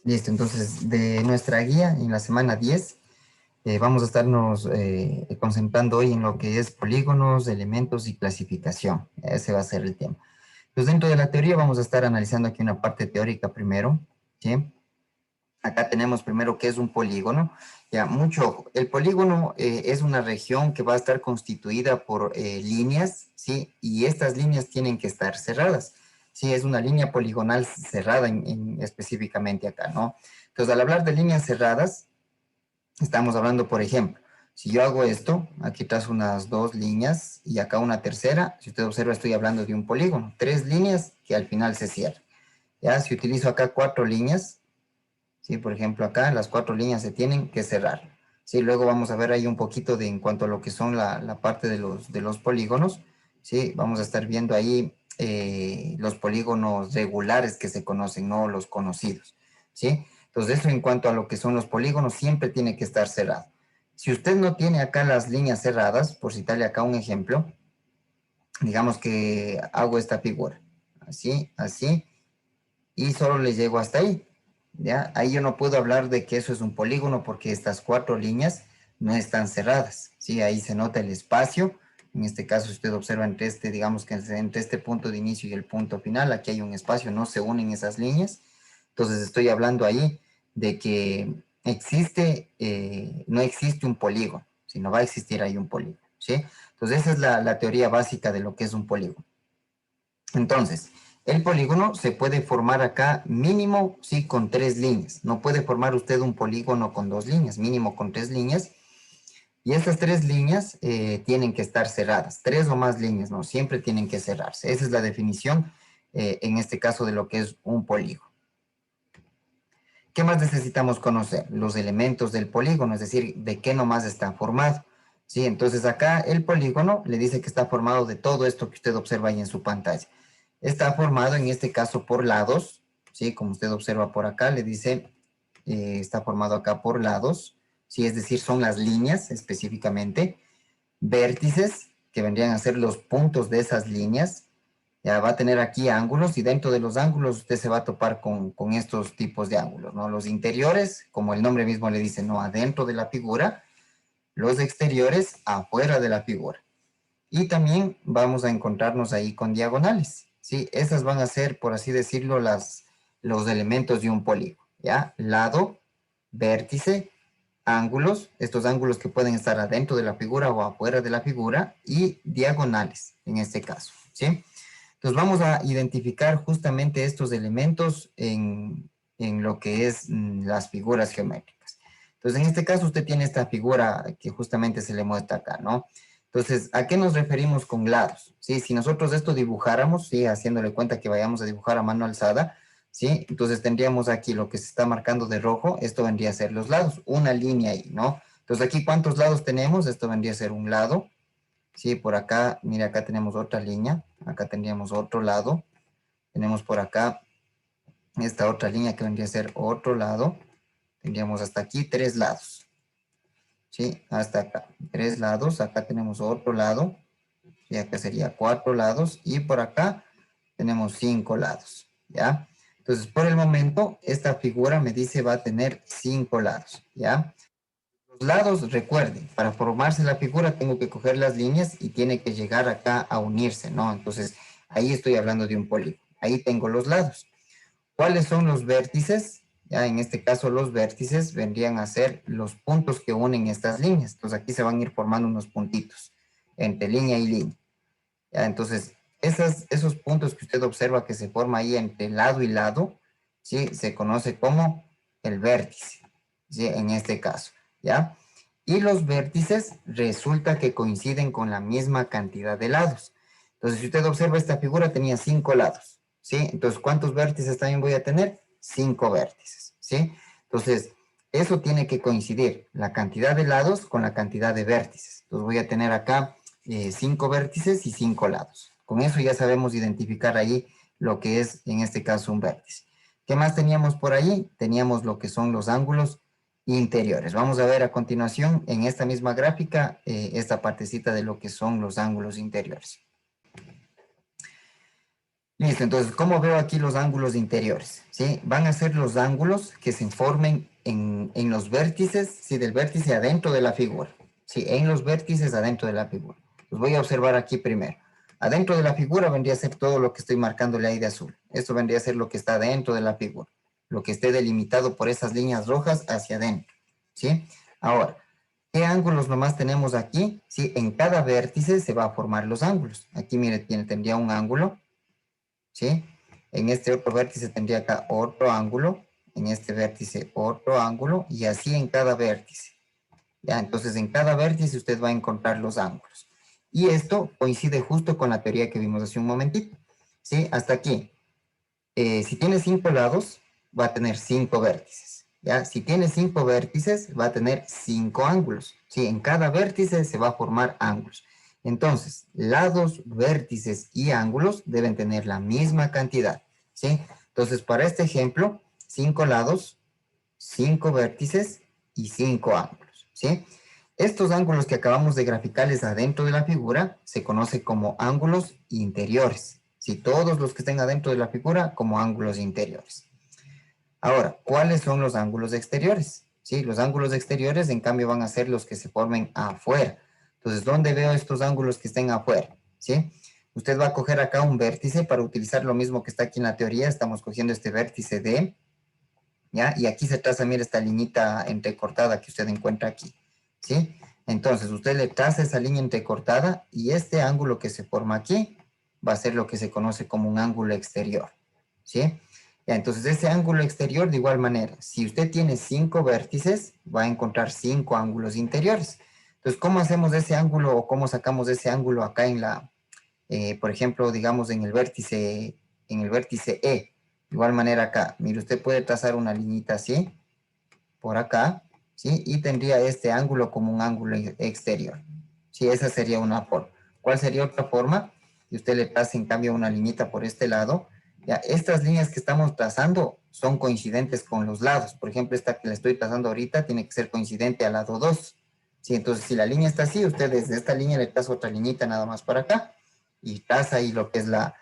Listo, entonces de nuestra guía en la semana 10 vamos a estarnos concentrando hoy en lo que es polígonos, elementos y clasificación. Ese va a ser el tema. Entonces dentro de la teoría vamos a estar analizando aquí una parte teórica primero, ¿sí? Acá tenemos primero qué es un polígono. Ya, mucho ojo. El polígono es una región que va a estar constituida por líneas, ¿sí? Y estas líneas tienen que estar cerradas. Sí, es una línea poligonal cerrada específicamente acá, ¿no? Entonces, al hablar de líneas cerradas, estamos hablando, por ejemplo, si yo hago esto, aquí trazo unas dos líneas y acá una tercera, si usted observa, estoy hablando de un polígono, tres líneas que al final se cierran. Ya, si utilizo acá cuatro líneas, ¿sí? Por ejemplo, acá las cuatro líneas se tienen que cerrar. ¿Sí? Luego vamos a ver ahí un poquito de en cuanto a lo que son la parte de los polígonos. ¿Sí? Vamos a estar viendo ahí los polígonos regulares que se conocen, no los conocidos. ¿Sí? Entonces, eso en cuanto a lo que son los polígonos, siempre tiene que estar cerrado. Si usted no tiene acá las líneas cerradas, por citarle acá un ejemplo, digamos que hago esta figura, así, así, y solo le llego hasta ahí. ¿Ya? Ahí yo no puedo hablar de que eso es un polígono porque estas cuatro líneas no están cerradas. ¿Sí? Ahí se nota el espacio. En este caso, usted observa entre este, digamos que entre este punto de inicio y el punto final, aquí hay un espacio, no se unen esas líneas. Entonces estoy hablando ahí de que existe, no existe un polígono, sino va a existir ahí un polígono. ¿Sí? Entonces esa es la teoría básica de lo que es un polígono. Entonces, el polígono se puede formar acá mínimo, sí, con tres líneas. No puede formar usted un polígono con dos líneas, mínimo con tres líneas. Y estas tres líneas tienen que estar cerradas. Tres o más líneas, no, siempre tienen que cerrarse. Esa es la definición, en este caso, de lo que es un polígono. ¿Qué más necesitamos conocer? Los elementos del polígono, es decir, de qué nomás está formado. Sí, entonces acá el polígono le dice que está formado de todo esto que usted observa ahí en su pantalla. Está formado en este caso por lados, ¿sí? Como usted observa por acá, le dice, está formado acá por lados, ¿sí? Es decir, son las líneas específicamente, vértices, que vendrían a ser los puntos de esas líneas, ya va a tener aquí ángulos y dentro de los ángulos usted se va a topar con estos tipos de ángulos, ¿no? Los interiores, como el nombre mismo le dice, no adentro de la figura, los exteriores afuera de la figura. Y también vamos a encontrarnos ahí con diagonales, ¿sí? Esas van a ser, por así decirlo, los elementos de un polígono, ¿ya? Lado, vértice, ángulos, estos ángulos que pueden estar adentro de la figura o afuera de la figura, y diagonales, en este caso, ¿sí? Entonces vamos a identificar justamente estos elementos en lo que es las figuras geométricas. Entonces en este caso usted tiene esta figura que justamente se le muestra acá, ¿no? Entonces, ¿a qué nos referimos con lados? ¿Sí? Si nosotros esto dibujáramos, ¿sí? Haciéndole cuenta que vayamos a dibujar a mano alzada, ¿sí? Entonces tendríamos aquí lo que se está marcando de rojo, esto vendría a ser los lados, una línea ahí, ¿no? Entonces aquí, ¿cuántos lados tenemos? Esto vendría a ser un lado, ¿sí? Por acá, mira, acá tenemos otra línea, acá tendríamos otro lado, tenemos por acá esta otra línea que vendría a ser otro lado, tendríamos hasta aquí tres lados, ¿sí? Hasta acá, tres lados, acá tenemos otro lado, y acá sería cuatro lados, y por acá tenemos cinco lados, ¿ya? Entonces, por el momento, esta figura me dice va a tener cinco lados, ¿ya? Los lados, recuerden, para formarse la figura tengo que coger las líneas y tiene que llegar acá a unirse, ¿no? Entonces, ahí estoy hablando de un polígono. Ahí tengo los lados. ¿Cuáles son los vértices? Ya, en este caso, los vértices vendrían a ser los puntos que unen estas líneas. Entonces, aquí se van a ir formando unos puntitos entre línea y línea. ¿Ya? Entonces, esos puntos que usted observa que se forma ahí entre lado y lado, ¿sí? Se conoce como el vértice, ¿sí? En este caso, ¿ya? Y los vértices resulta que coinciden con la misma cantidad de lados. Entonces, si usted observa esta figura, tenía cinco lados, ¿sí? Entonces, ¿cuántos vértices también voy a tener? Cinco vértices, ¿sí? Entonces, eso tiene que coincidir, la cantidad de lados con la cantidad de vértices. Entonces, voy a tener acá cinco vértices y cinco lados. Con eso ya sabemos identificar ahí lo que es, en este caso, un vértice. ¿Qué más teníamos por ahí? Teníamos lo que son los ángulos interiores. Vamos a ver a continuación en esta misma gráfica esta partecita de lo que son los ángulos interiores. Listo, entonces, ¿cómo veo aquí los ángulos interiores? ¿Sí? Van a ser los ángulos que se formen en los vértices, ¿sí? Del vértice adentro de la figura. Sí, en los vértices adentro de la figura. Los voy a observar aquí primero. Adentro de la figura vendría a ser todo lo que estoy marcándole ahí de azul. Esto vendría a ser lo que está dentro de la figura. Lo que esté delimitado por esas líneas rojas hacia adentro. ¿Sí? Ahora, ¿qué ángulos nomás tenemos aquí? Sí, en cada vértice se va a formar los ángulos. Aquí, mire, tendría un ángulo. ¿Sí? En este otro vértice tendría acá otro ángulo, en este vértice otro ángulo, y así en cada vértice. ¿Ya? Entonces, en cada vértice usted va a encontrar los ángulos. Y esto coincide justo con la teoría que vimos hace un momentito. ¿Sí? Hasta aquí. Si tiene 5 lados, va a tener 5 vértices. ¿Ya? Si tiene 5 vértices, va a tener 5 ángulos. ¿Sí? En cada vértice se va a formar ángulos. Entonces, lados, vértices y ángulos deben tener la misma cantidad. ¿Sí? Entonces, para este ejemplo, 5 lados, 5 vértices y 5 ángulos. ¿Sí? Estos ángulos que acabamos de graficarles adentro de la figura se conocen como ángulos interiores. Si todos los que estén adentro de la figura como ángulos interiores. Ahora, ¿cuáles son los ángulos exteriores? Sí, los ángulos exteriores en cambio van a ser los que se formen afuera. Entonces, ¿dónde veo estos ángulos que estén afuera? ¿Sí? Usted va a coger acá un vértice para utilizar lo mismo que está aquí en la teoría. Estamos cogiendo este vértice D, ¿ya? Y aquí se traza, mire, esta liñita entrecortada que usted encuentra aquí, ¿sí? Entonces, usted le traza esa línea entrecortada y este ángulo que se forma aquí va a ser lo que se conoce como un ángulo exterior, ¿sí? Ya, entonces, ese ángulo exterior, de igual manera, si usted tiene 5 vértices, va a encontrar 5 ángulos interiores. Entonces, ¿cómo hacemos ese ángulo o cómo sacamos ese ángulo acá en la, por ejemplo, digamos en el vértice E? De igual manera acá, mire, usted puede trazar una liñita así, por acá, ¿sí? Y tendría este ángulo como un ángulo exterior. Sí, esa sería una forma. ¿Cuál sería otra forma? Y usted le traza en cambio una liñita por este lado. Ya, estas líneas que estamos trazando son coincidentes con los lados. Por ejemplo, esta que le estoy trazando ahorita tiene que ser coincidente al lado 2. Sí, entonces si la línea está así, usted desde esta línea le traza otra liñita nada más para acá y traza ahí lo que es la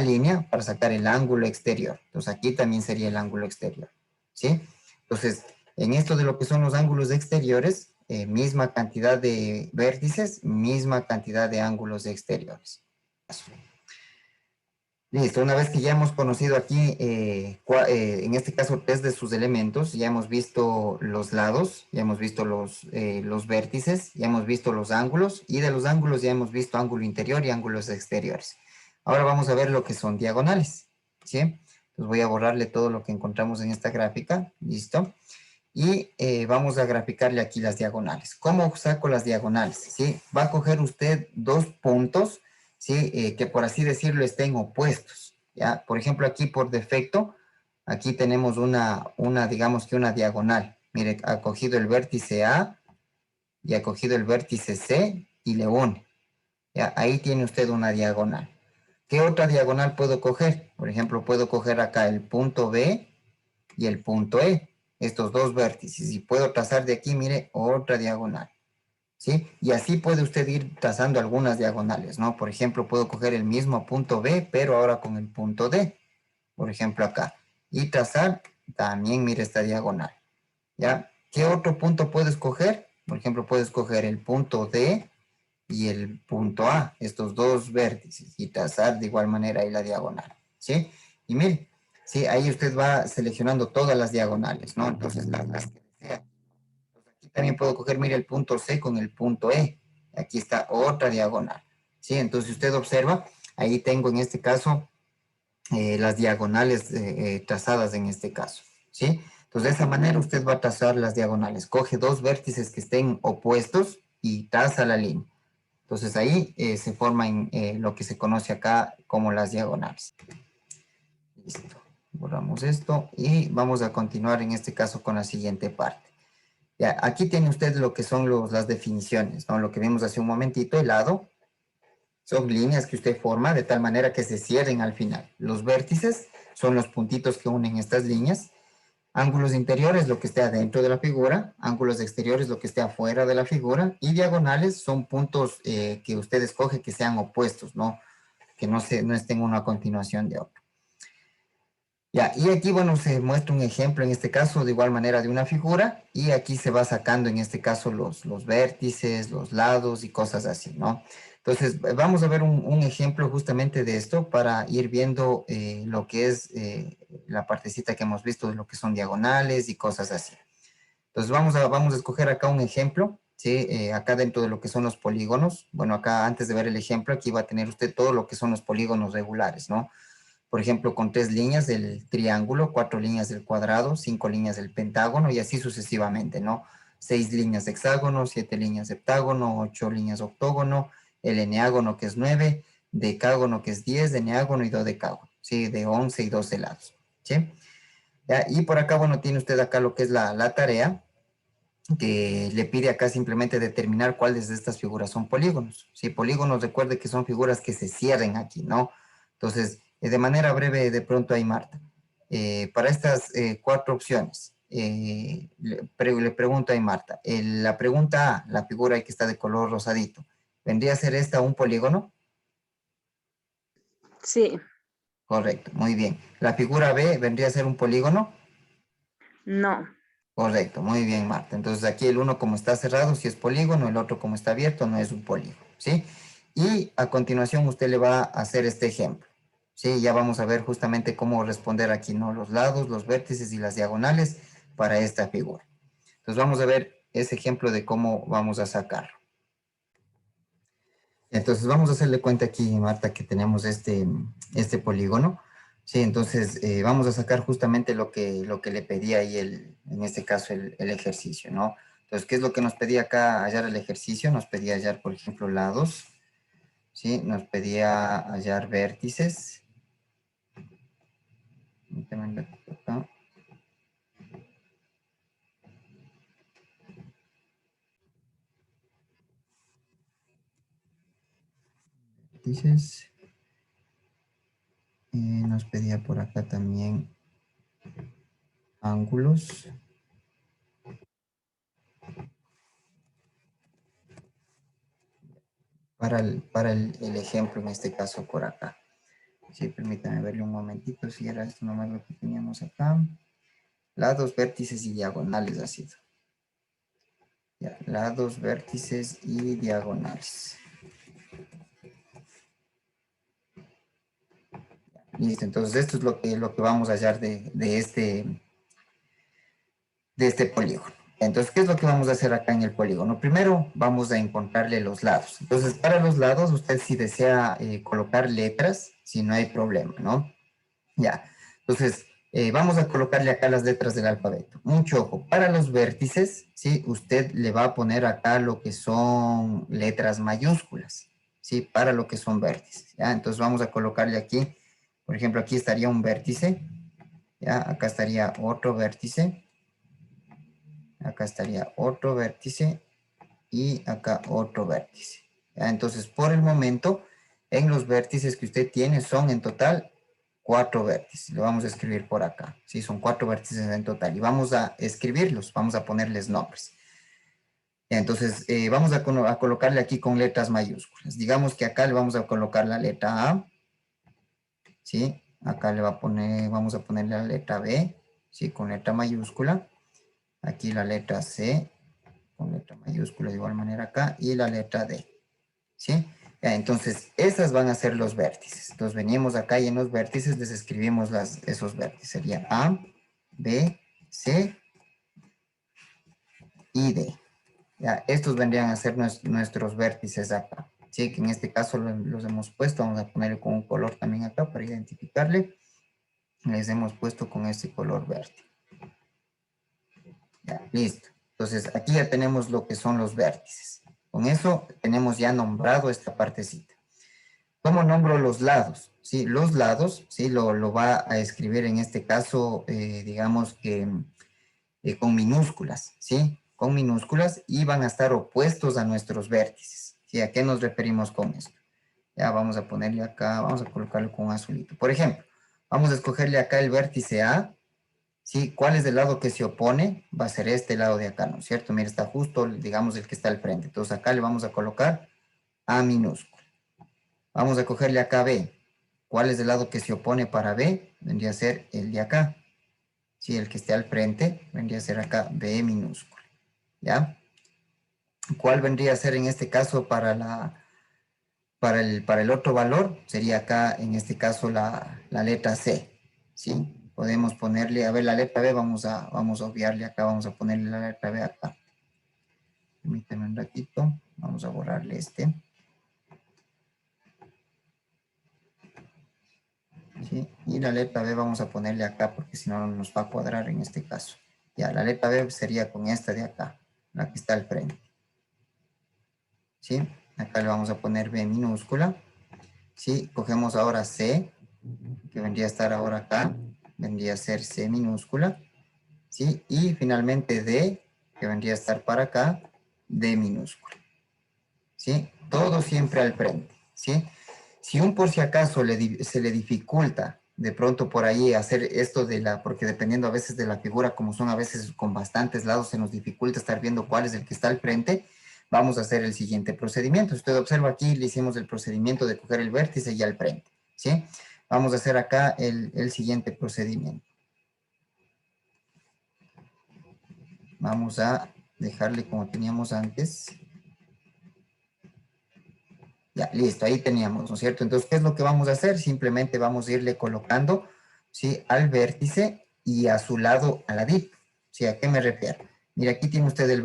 línea para sacar el ángulo exterior. Entonces aquí también sería el ángulo exterior. ¿Sí? Entonces, en esto de lo que son los ángulos exteriores, misma cantidad de vértices, misma cantidad de ángulos exteriores. Listo, una vez que ya hemos conocido aquí, en este caso, tres de sus elementos, ya hemos visto los lados, ya hemos visto los vértices, ya hemos visto los ángulos, y de los ángulos ya hemos visto ángulo interior y ángulos exteriores. Ahora vamos a ver lo que son diagonales, ¿sí? Entonces voy a borrarle todo lo que encontramos en esta gráfica, listo. Y vamos a graficarle aquí las diagonales. ¿Cómo saco las diagonales? ¿Sí? Va a coger usted dos puntos, ¿sí? Que por así decirlo estén opuestos, ¿ya? Por ejemplo, aquí por defecto, aquí tenemos digamos que una diagonal. Mire, ha cogido el vértice A y ha cogido el vértice C y le une. ¿Ya? Ahí tiene usted una diagonal. ¿Qué otra diagonal puedo coger? Por ejemplo, puedo coger acá el punto B y el punto E, estos dos vértices, y puedo trazar de aquí, mire, otra diagonal, ¿sí? Y así puede usted ir trazando algunas diagonales, ¿no? Por ejemplo, puedo coger el mismo punto B, pero ahora con el punto D, por ejemplo acá, y trazar también, mire, esta diagonal, ¿ya? ¿Qué otro punto puedo escoger? Por ejemplo, puedo escoger el punto D y el punto A, estos dos vértices, y trazar de igual manera ahí la diagonal, ¿sí? Y mire, sí, ahí usted va seleccionando todas las diagonales, ¿no? Entonces, las que desea. Entonces, aquí también puedo coger, mire, el punto C con el punto E. Aquí está otra diagonal, ¿sí? Entonces, si usted observa, ahí tengo en este caso las diagonales trazadas en este caso, ¿sí? Entonces, de esa manera usted va a trazar las diagonales. Coge dos vértices que estén opuestos y traza la línea. Entonces ahí se forman lo que se conoce acá como las diagonales. Listo. Borramos esto y vamos a continuar en este caso con la siguiente parte. Ya, aquí tiene usted lo que son las definiciones, ¿no? Lo que vimos hace un momentito, el lado, son líneas que usted forma de tal manera que se cierren al final. Los vértices son los puntitos que unen estas líneas. Ángulos interiores, lo que esté adentro de la figura. Ángulos exteriores, lo que esté afuera de la figura. Y diagonales son puntos que usted escoge que sean opuestos, ¿no? que no estén uno a continuación de otro. Ya, y aquí, bueno, se muestra un ejemplo, en este caso, de igual manera de una figura, y aquí se va sacando, en este caso, los vértices, los lados y cosas así, ¿no? Entonces, vamos a ver un ejemplo justamente de esto para ir viendo lo que es la partecita que hemos visto de lo que son diagonales y cosas así. Entonces, vamos a escoger acá un ejemplo, ¿sí? Acá dentro de lo que son los polígonos. Bueno, acá antes de ver el ejemplo, aquí va a tener usted todo lo que son los polígonos regulares, ¿no? Por ejemplo, con 3 líneas del triángulo, 4 líneas del cuadrado, 5 líneas del pentágono y así sucesivamente, ¿no? 6 líneas de hexágono, 7 líneas de heptágono, 8 líneas de octógono, el eneágono que es 9, decágono que es 10, eneágono y dodecágono, ¿sí? De 11 y 12 lados, ¿sí? ¿Ya? Y por acá, bueno, tiene usted acá lo que es la tarea, que le pide acá simplemente determinar cuáles de estas figuras son polígonos. ¿Sí? Polígonos, recuerde que son figuras que se cierren aquí, ¿no? Entonces, de manera breve, de pronto ahí, Marta. Para estas 4 opciones, le pregunto ahí, Marta. La pregunta A, la figura que está de color rosadito, ¿vendría a ser esta un polígono? Sí. Correcto, muy bien. ¿La figura B vendría a ser un polígono? No. Correcto, muy bien, Marta. Entonces aquí el uno como está cerrado, si es polígono, el otro como está abierto, no es un polígono, ¿sí? Y a continuación usted le va a hacer este ejemplo, ¿sí? Ya vamos a ver justamente cómo responder aquí, ¿no? Los lados, los vértices y las diagonales para esta figura. Entonces vamos a ver ese ejemplo de cómo vamos a sacarlo. Entonces vamos a hacerle cuenta aquí, Marta, que tenemos este polígono. Sí, entonces vamos a sacar justamente lo que le pedía ahí, en este caso, el ejercicio, ¿no? Entonces, ¿qué es lo que nos pedía acá hallar el ejercicio? Nos pedía hallar, por ejemplo, lados, ¿sí? Nos pedía hallar vértices. Vértices. Nos pedía por acá también ángulos. Para el ejemplo, en este caso, por acá. Sí, permítame verle un momentito, si era esto nomás lo que teníamos acá. Lados, vértices y diagonales ha sido. Ya, lados, vértices y diagonales. Listo, entonces esto es lo que vamos a hallar de este polígono. Entonces, ¿qué es lo que vamos a hacer acá en el polígono? Primero, vamos a encontrarle los lados. Entonces, para los lados, usted si desea colocar letras, si no hay problema, ¿no? Ya, entonces, vamos a colocarle acá las letras del alfabeto. Mucho ojo, para los vértices, ¿sí? Usted le va a poner acá lo que son letras mayúsculas, ¿sí? Para lo que son vértices, ¿ya? Entonces, vamos a colocarle aquí, por ejemplo, aquí estaría un vértice, ¿ya? Acá estaría otro vértice, acá estaría otro vértice y acá otro vértice. ¿Ya? Entonces, por el momento, en los vértices que usted tiene son en total 4 vértices. Lo vamos a escribir por acá. Sí, son 4 vértices en total. Y vamos a escribirlos, vamos a ponerles nombres. Ya, entonces, vamos a colocarle aquí con letras mayúsculas. Digamos que acá le vamos a colocar la letra A. ¿Sí? Acá vamos a ponerle la letra B. ¿Sí? Con letra mayúscula. Aquí la letra C con letra mayúscula de igual manera acá, y la letra D, ¿sí? Ya, entonces, esas van a ser los vértices. Entonces, venimos acá y en los vértices les escribimos esos vértices. Sería A, B, C y D. Ya, estos vendrían a ser nuestros vértices acá, ¿sí? Que en este caso los hemos puesto, vamos a ponerle con un color también acá para identificarle. Les hemos puesto con este color verde. Ya, listo. Entonces, aquí ya tenemos lo que son los vértices. Con eso tenemos ya nombrado esta partecita. ¿Cómo nombro los lados? Sí, los lados, sí, lo va a escribir en este caso, digamos que con minúsculas, ¿sí? Con minúsculas y van a estar opuestos a nuestros vértices. ¿Sí? ¿A qué nos referimos con esto? Ya vamos a ponerle acá, vamos a colocarlo con un azulito. Por ejemplo, vamos a escogerle acá el vértice A, ¿sí? ¿Cuál es el lado que se opone? Va a ser este lado de acá, ¿no es cierto? Mira, está justo, digamos, el que está al frente. Entonces acá le vamos a colocar A minúsculo. Vamos a cogerle acá B. ¿Cuál es el lado que se opone para B? Vendría a ser el de acá. Sí, el que esté al frente vendría a ser acá B minúscula. ¿Ya? ¿Cuál vendría a ser en este caso para el otro valor? Sería acá, en este caso, la letra C. ¿Sí? Podemos ponerle, a ver, la letra B, vamos a obviarle acá, vamos a ponerle la letra B acá. Permítanme un ratito, vamos a borrarle este. ¿Sí? Y la letra B vamos a ponerle acá porque si no nos va a cuadrar en este caso. Ya, la letra B sería con esta de acá, la que está al frente. ¿Sí? Acá le vamos a poner B minúscula. ¿Sí? Cogemos ahora C, que vendría a estar ahora acá, vendría a ser C minúscula. ¿Sí? Y finalmente D, que vendría a estar para acá, D minúscula. ¿Sí? Todo siempre al frente. ¿Sí? Si un por si acaso se le dificulta de pronto por ahí hacer esto porque dependiendo a veces de la figura, como son a veces con bastantes lados, se nos dificulta estar viendo cuál es el que está al frente, vamos a hacer el siguiente procedimiento. Usted observa aquí, le hicimos el procedimiento de coger el vértice y al frente, ¿sí? Vamos a hacer acá el siguiente procedimiento. Vamos a dejarle como teníamos antes. Ya, listo, ahí teníamos, ¿no es cierto? Entonces, ¿qué es lo que vamos a hacer? Simplemente vamos a irle colocando, ¿sí? Al vértice y a su lado al ladito. ¿Sí? ¿A qué me refiero? Mira, aquí tiene usted el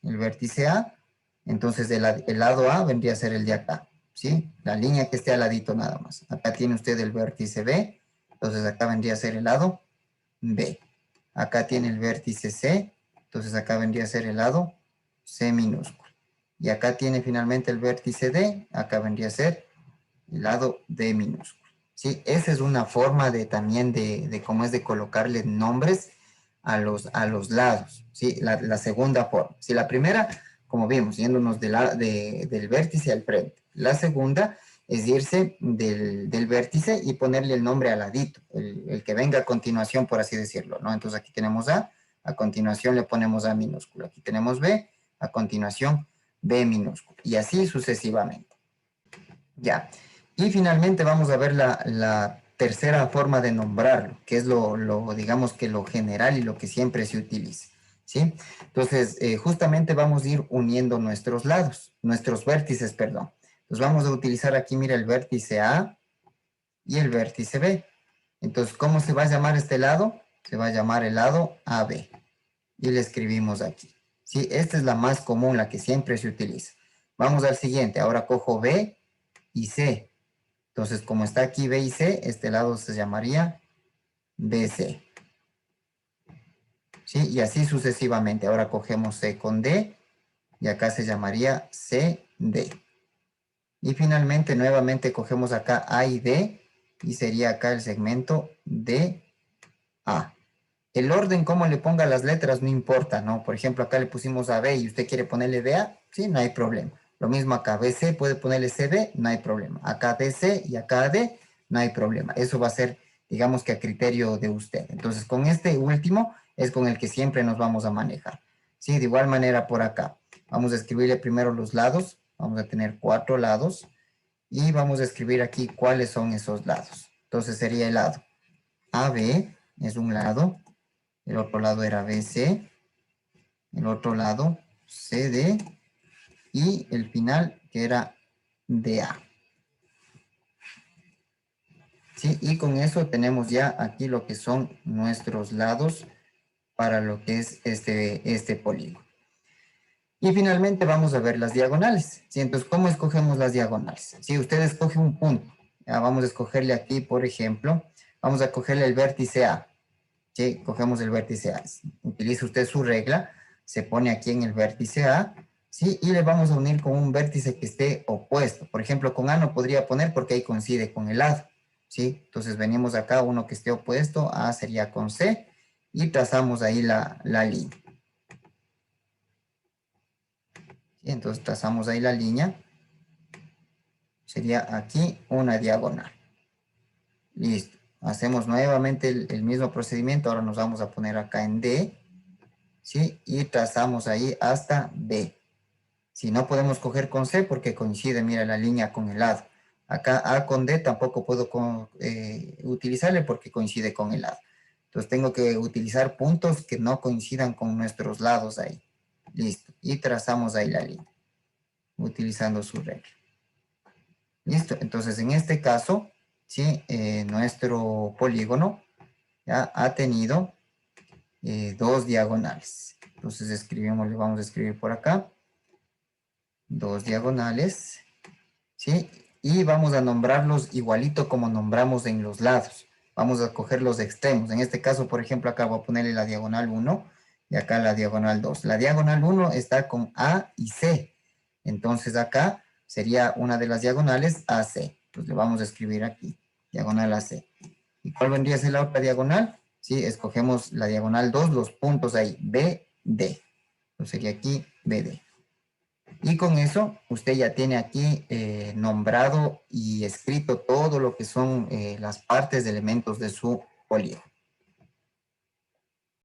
vértice A, entonces el lado A vendría a ser el de acá, ¿sí? La línea que esté al ladito nada más. Acá tiene usted el vértice B, entonces acá vendría a ser el lado B. Acá tiene el vértice C, entonces acá vendría a ser el lado C minúsculo. Y acá tiene finalmente el vértice D, acá vendría a ser el lado D minúsculo. ¿Sí? Esa es una forma también de cómo es de colocarle nombres a los lados. ¿Sí? La segunda forma. ¿Sí? La primera, como vimos, yéndonos del vértice al frente. La segunda es irse del vértice y ponerle el nombre al ladito, el que venga a continuación, por así decirlo, ¿no? Entonces aquí tenemos a continuación le ponemos A minúsculo. Aquí tenemos B, a continuación B minúsculo. Y así sucesivamente. Ya. Y finalmente vamos a ver la tercera forma de nombrarlo, que es digamos que lo general y lo que siempre se utiliza. ¿Sí? Entonces, justamente vamos a ir uniendo nuestros lados, nuestros vértices, perdón. Entonces vamos a utilizar aquí, mira, el vértice A y el vértice B. Entonces, ¿cómo se va a llamar este lado? Se va a llamar el lado AB. Y le escribimos aquí. ¿Sí? Esta es la más común, la que siempre se utiliza. Vamos al siguiente. Ahora cojo B y C. Entonces, como está aquí B y C, este lado se llamaría BC. ¿Sí? Y así sucesivamente. Ahora cogemos C con D y acá se llamaría CD. Y finalmente, nuevamente cogemos acá A y D y sería acá el segmento DA. El orden, cómo le ponga las letras, no importa, ¿no? Por ejemplo, acá le pusimos AB y usted quiere ponerle DA, sí, no hay problema. Lo mismo acá, BC puede ponerle CB, no hay problema. Acá DC y acá AD, no hay problema. Eso va a ser, digamos que a criterio de usted. Entonces, con este último es con el que siempre nos vamos a manejar. Sí, de igual manera por acá. Vamos a escribirle primero los lados. Vamos a tener 4 lados. Y vamos a escribir aquí cuáles son esos lados. Entonces sería el lado AB, es un lado. El otro lado era BC, el otro lado CD y el final que era DA. ¿Sí? Y con eso tenemos ya aquí lo que son nuestros lados para lo que es este polígono. Y finalmente vamos a ver las diagonales. ¿Sí? Entonces, ¿cómo escogemos las diagonales? Si usted escoge un punto, ya vamos a escogerle aquí, por ejemplo, vamos a cogerle el vértice A. ¿Sí? Cogemos el vértice A. Utiliza usted su regla, se pone aquí en el vértice A, ¿sí? Y le vamos a unir con un vértice que esté opuesto. Por ejemplo, con A no podría poner porque ahí coincide con el lado, ¿sí? Entonces venimos acá, uno que esté opuesto, A sería con C, y trazamos ahí la línea. ¿Sí? Entonces trazamos ahí la línea. Sería aquí una diagonal. Listo. Hacemos nuevamente el mismo procedimiento. Ahora nos vamos a poner acá en D. ¿Sí? Y trazamos ahí hasta B. Si no podemos coger con C porque coincide, mira, la línea con el lado. Acá A con D tampoco puedo utilizarle porque coincide con el lado. Entonces tengo que utilizar puntos que no coincidan con nuestros lados ahí. Listo. Y trazamos ahí la línea, utilizando su regla. Listo. Entonces en este caso, sí, nuestro polígono ya ha tenido dos diagonales. Entonces escribimos, le vamos a escribir por acá. Dos diagonales, ¿sí? Y vamos a nombrarlos igualito como nombramos en los lados. Vamos a coger los extremos. En este caso, por ejemplo, acá voy a ponerle la diagonal 1 y acá la diagonal 2. La diagonal 1 está con A y C. Entonces acá sería una de las diagonales AC. Pues le vamos a escribir aquí, diagonal AC. ¿Y cuál vendría a ser la otra diagonal? Sí, escogemos la diagonal 2, los puntos ahí, BD. Entonces sería aquí BD. Y con eso usted ya tiene aquí nombrado y escrito todo lo que son las partes de elementos de su polígono.